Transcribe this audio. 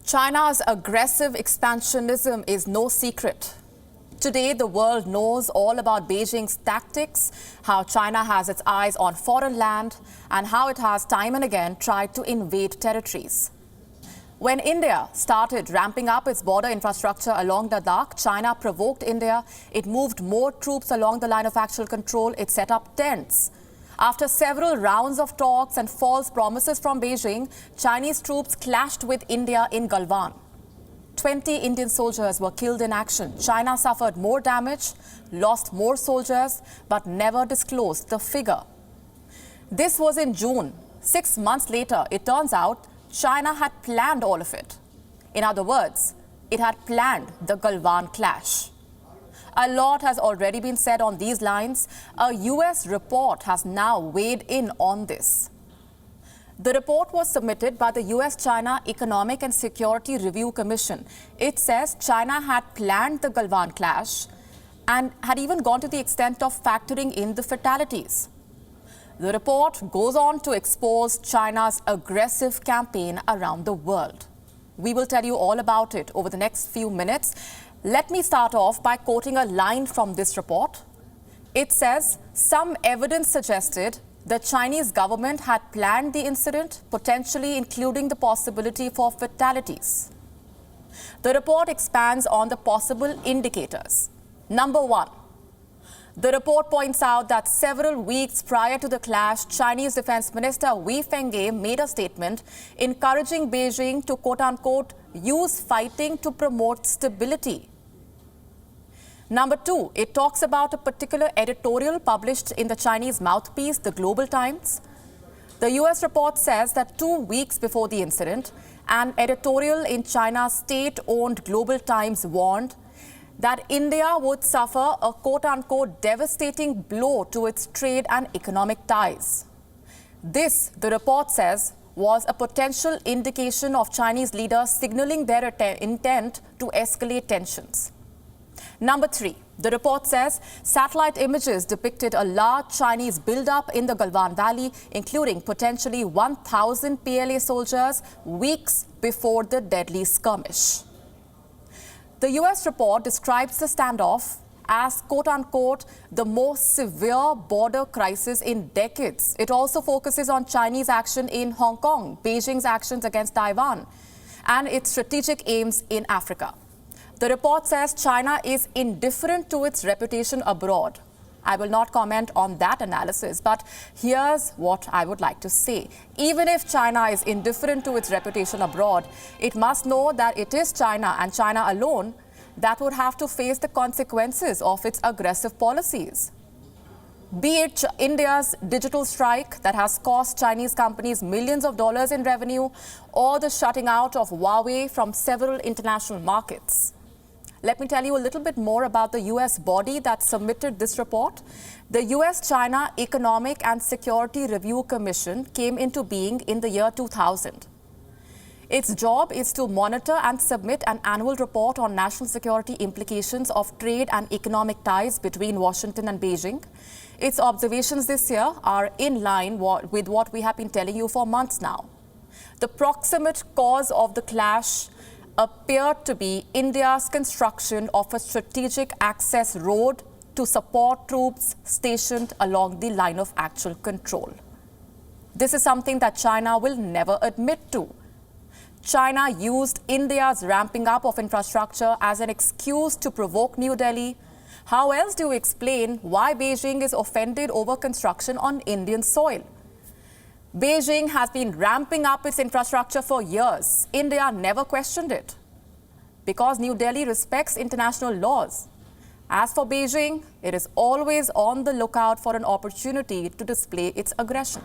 China's aggressive expansionism is no secret. Today, the world knows all about Beijing's tactics, how China has its eyes on foreign land, and how it has time and again tried to invade territories. When India started ramping up its border infrastructure along Ladakh, China provoked India. It moved more troops along the line of actual control. It set up tents. After several rounds of talks and false promises from Beijing, Chinese troops clashed with India in Galwan. 20 Indian soldiers were killed in action. China suffered more damage, lost more soldiers, but never disclosed the figure. This was in June. 6 months later, it turns out China had planned all of it. In other words, it had planned the Galwan clash. A lot has already been said on these lines. A US report has now weighed in on this. The report was submitted by the US-China Economic and Security Review Commission. It says China had planned the Galwan clash and had even gone to the extent of factoring in the fatalities. The report goes on to expose China's aggressive campaign around the world. We will tell you all about it over the next few minutes. Let me start off by quoting a line from this report. It says, some evidence suggested the Chinese government had planned the incident, potentially including the possibility for fatalities. The report expands on the possible indicators. Number one, the report points out that several weeks prior to the clash, Chinese Defense Minister Wei Fenghe made a statement encouraging Beijing to quote-unquote use fighting to promote stability. Number two, it talks about a particular editorial published in the Chinese mouthpiece, the Global Times. The US report says that 2 weeks before the incident, an editorial in China's state-owned Global Times warned that India would suffer a quote-unquote devastating blow to its trade and economic ties. This, the report says, was a potential indication of Chinese leaders signaling their intent to escalate tensions. Number three, the report says satellite images depicted a large Chinese buildup in the Galwan Valley, including potentially 1,000 PLA soldiers weeks before the deadly skirmish. The US report describes the standoff as, quote-unquote, the most severe border crisis in decades. It also focuses on Chinese action in Hong Kong, Beijing's actions against Taiwan, and its strategic aims in Africa. The report says China is indifferent to its reputation abroad. I will not comment on that analysis, but here's what I would like to say. Even if China is indifferent to its reputation abroad, it must know that it is China and China alone that would have to face the consequences of its aggressive policies. Be it India's digital strike that has cost Chinese companies millions of dollars in revenue, or the shutting out of Huawei from several international markets. Let me tell you a little bit more about the US body that submitted this report. The US-China Economic and Security Review Commission came into being in the year 2000. Its job is to monitor and submit an annual report on national security implications of trade and economic ties between Washington and Beijing. Its observations this year are in line with what we have been telling you for months now. The proximate cause of the clash appeared to be India's construction of a strategic access road to support troops stationed along the line of actual control. This is something that China will never admit to. China used India's ramping up of infrastructure as an excuse to provoke New Delhi. How else do you explain why Beijing is offended over construction on Indian soil? Beijing has been ramping up its infrastructure for years. India never questioned it because New Delhi respects international laws. As for Beijing, it is always on the lookout for an opportunity to display its aggression.